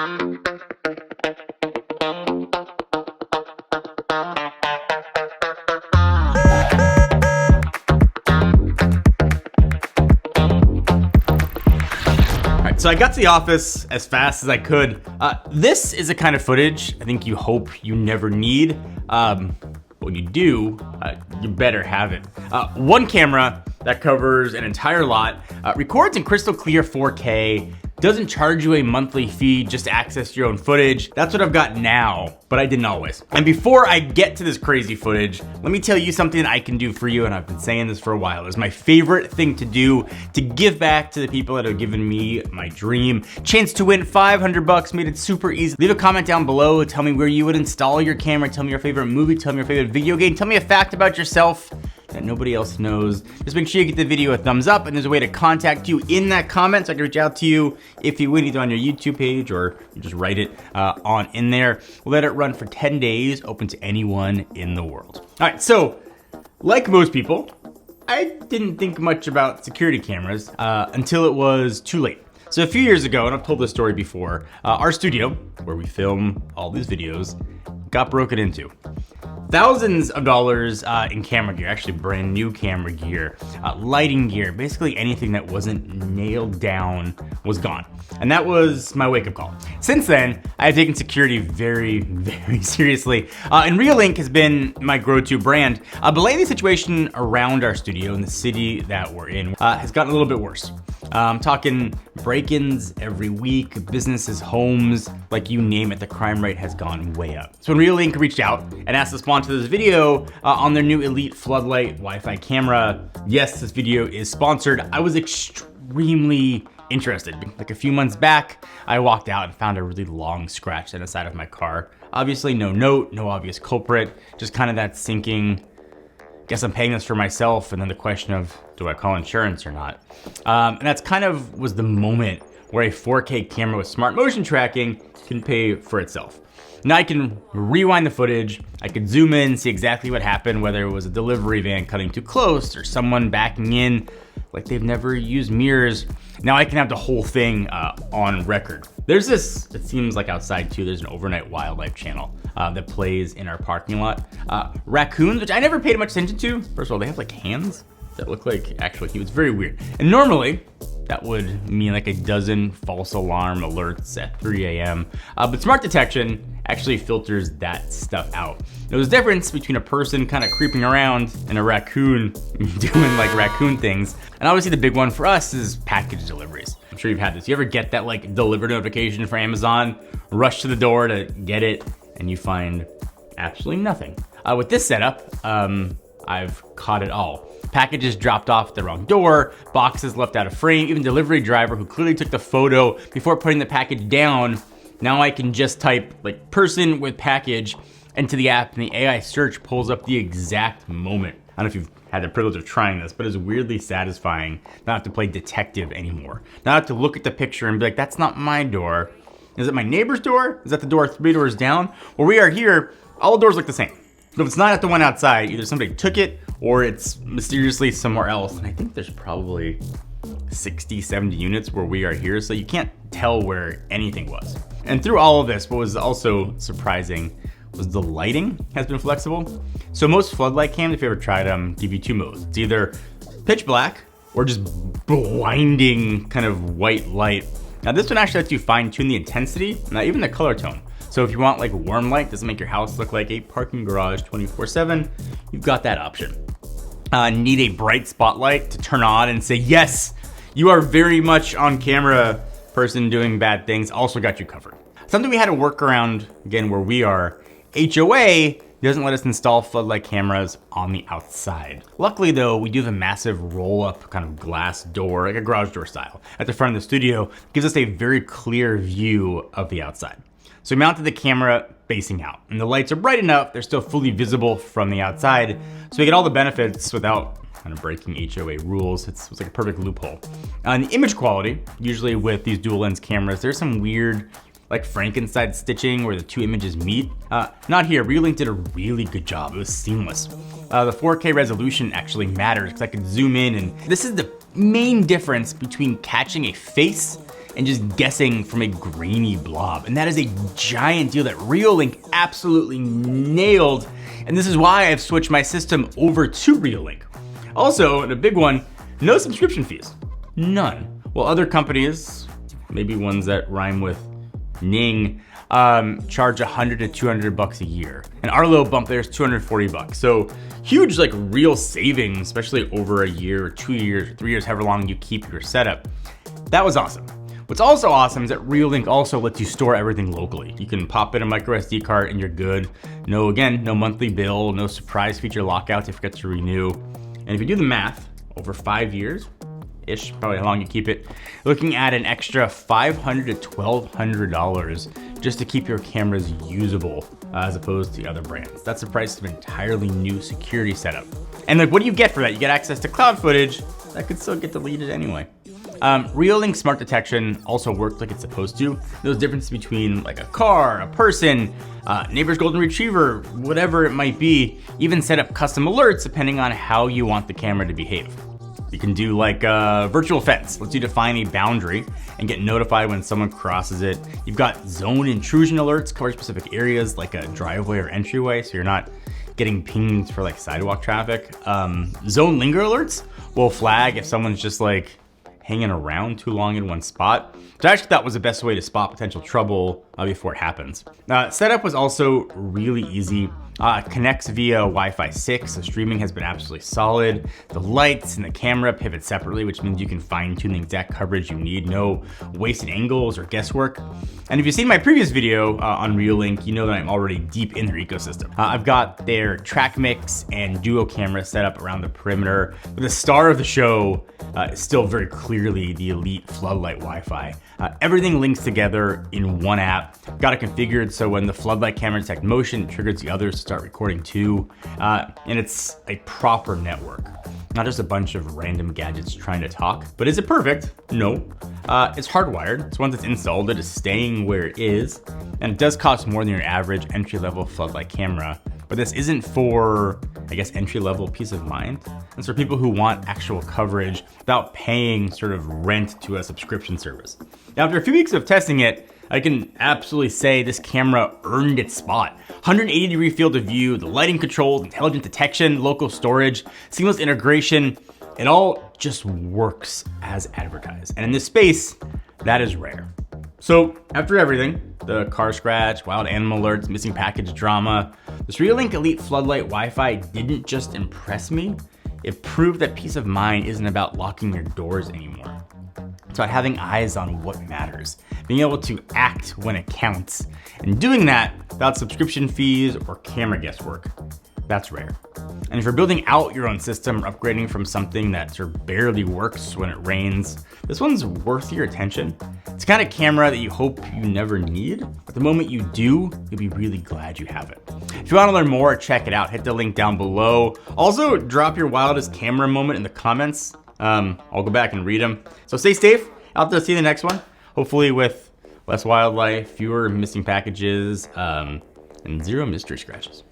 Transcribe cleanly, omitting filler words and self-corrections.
So I got to the office as fast as I could. This is a kind of footage I think you hope you never need. When you do, you better have it. One camera that covers an entire lot, records in crystal clear 4K, doesn't charge you a monthly fee just to access your own footage. That's what I've got now, but I didn't always. And before I get to this crazy footage, let me tell you something I can do for you, and I've been saying this for a while. It's my favorite thing to do to give back to the people that have given me my dream. Chance to win $500, made it super easy. Leave a comment down below, tell me where you would install your camera, tell me your favorite movie, tell me your favorite video game, tell me a fact about yourself that nobody else knows. Just make sure you get the video a thumbs up, and there's a way to contact you in that comment so I can reach out to you if you win, either on your YouTube page or you just write it on in there. We'll let it run for 10 days, open to anyone in the world. All right, so like most people, I didn't think much about security cameras until it was too late. So a few years ago, and I've told this story before, our studio, where we film all these videos, got broken into. Thousands of dollars in camera gear, actually brand new camera gear, lighting gear, basically anything that wasn't nailed down was gone. And that was my wake-up call. Since then, I have taken security very, very seriously. And Reolink has been my go-to brand. But lately, the situation around our studio in the city that we're in has gotten a little bit worse. I'm talking break-ins every week, businesses, homes, like you name it, the crime rate has gone way up. So when Reolink reached out and asked to sponsor this video on their new Elite Floodlight Wi-Fi camera, yes, this video is sponsored. I was extremely interested. Like a few months back, I walked out and found a really long scratch on the side of my car. Obviously no note, no obvious culprit, just kind of that sinking, guess I'm paying this for myself, and then the question of, do I call insurance or not? And that's kind of was the moment where a 4K camera with smart motion tracking can pay for itself. Now I can rewind the footage, I could zoom in, see exactly what happened, whether it was a delivery van cutting too close or someone backing in like they've never used mirrors. Now I can have the whole thing on record. There's this, it seems like outside too, there's an overnight wildlife channel that plays in our parking lot. Raccoons, which I never paid much attention to. First of all, they have like hands that look like actual humans. It's very weird. And normally, that would mean like a dozen false alarm alerts at 3 a.m. But smart detection actually filters that stuff out. There's a difference between a person kind of creeping around and a raccoon doing like raccoon things. And obviously the big one for us is package deliveries. I'm sure you've had this. You ever get that like deliver notification from Amazon, rush to the door to get it, and you find absolutely nothing. With this setup, I've caught it all. Packages dropped off the wrong door, boxes left out of frame, even delivery driver who clearly took the photo before putting the package down. Now I can just type like person with package into the app, and the AI search pulls up the exact moment. I don't know if you've had the privilege of trying this, but it's weirdly satisfying not have to play detective anymore. Not have to look at the picture and be like, that's not my door. Is it my neighbor's door? Is that the door 3 doors down? Where we are here, all the doors look the same. So if it's not at the one outside, either somebody took it or it's mysteriously somewhere else. And I think there's probably 60, 70 units where we are here, so you can't tell where anything was. And through all of this, what was also surprising was the lighting has been flexible. So most floodlight cams, if you ever tried them, give you 2 modes. It's either pitch black or just blinding kind of white light. Now this one actually lets you fine tune the intensity, not even the color tone. So if you want like warm light, doesn't make your house look like a parking garage 24/7, you've got that option. Need a bright spotlight to turn on and say, yes, you are very much on camera, person doing bad things, also got you covered. Something we had to work around, again, where we are, HOA doesn't let us install floodlight cameras on the outside. Luckily though, we do have a massive roll-up kind of glass door, like a garage door style, at the front of the studio. It gives us a very clear view of the outside. So we mounted the camera facing out, and the lights are bright enough, they're still fully visible from the outside, so we get all the benefits without kind of breaking HOA rules. It's like a perfect loophole. And the image quality, usually with these dual lens cameras, there's some weird like Frankenstein stitching where the 2 images meet. Not here. Reolink did a really good job. It was seamless. The 4K resolution actually matters because I could zoom in, and this is the main difference between catching a face and just guessing from a grainy blob. And that is a giant deal that Reolink absolutely nailed. And this is why I've switched my system over to Reolink. Also, and a big one, no subscription fees, none. While other companies, maybe ones that rhyme with Ning, charge $100 to $200 a year. And our low bump there is $240. So huge, like real savings, especially over a year or 2 years or 3 years, however long you keep your setup. That was awesome. What's also awesome is that Reolink also lets you store everything locally. You can pop in a micro SD card and you're good. No, again, no monthly bill, no surprise feature lockouts if you forget to renew. And if you do the math, over 5 years, ish, probably how long you keep it, looking at an extra $500 to $1,200 just to keep your cameras usable as opposed to other brands. That's the price of an entirely new security setup. And like, what do you get for that? You get access to cloud footage that could still get deleted anyway. Reolink Smart Detection also worked like it's supposed to. Those differences between like a car, a person, neighbor's golden retriever, whatever it might be, even set up custom alerts depending on how you want the camera to behave. You can do like a virtual fence, lets you define a boundary and get notified when someone crosses it. You've got zone intrusion alerts, cover specific areas like a driveway or entryway, so you're not getting pinged for like sidewalk traffic. Zone linger alerts will flag if someone's just like hanging around too long in one spot. So I actually thought was the best way to spot potential trouble before it happens. Setup was also really easy. Connects via Wi-Fi 6, so streaming has been absolutely solid. The lights and the camera pivot separately, which means you can fine tune the exact coverage you need. No wasted angles or guesswork. And if you've seen my previous video on Reolink, you know that I'm already deep in their ecosystem. I've got their track mix and duo camera set up around the perimeter, but the star of the show is still very clearly the Elite Floodlight Wi-Fi. Everything links together in one app. Got it configured so when the floodlight camera detects motion, it triggers the others to start recording too. And it's a proper network, not just a bunch of random gadgets trying to talk. But is it perfect? No. It's hardwired, so once it's installed, it is staying where it is. And it does cost more than your average entry-level floodlight camera. But this isn't for, I guess, entry-level peace of mind. It's for people who want actual coverage without paying sort of rent to a subscription service. Now, after a few weeks of testing it, I can absolutely say this camera earned its spot. 180-degree field of view, the lighting controls, intelligent detection, local storage, seamless integration, it all just works as advertised. And in this space, that is rare. So after everything, the car scratch, wild animal alerts, missing package drama, this Reolink Elite Floodlight Wi-Fi didn't just impress me, it proved that peace of mind isn't about locking your doors anymore. It's about having eyes on what matters, being able to act when it counts, and doing that without subscription fees or camera guesswork. That's rare. And if you're building out your own system or upgrading from something that sort of barely works when it rains, this one's worth your attention. It's the kind of camera that you hope you never need, but the moment you do, you'll be really glad you have it. If you want to learn more, check it out. Hit the link down below. Also, drop your wildest camera moment in the comments. I'll go back and read them. So stay safe. Out there, see you in the next one. Hopefully with less wildlife, fewer missing packages, and zero mystery scratches.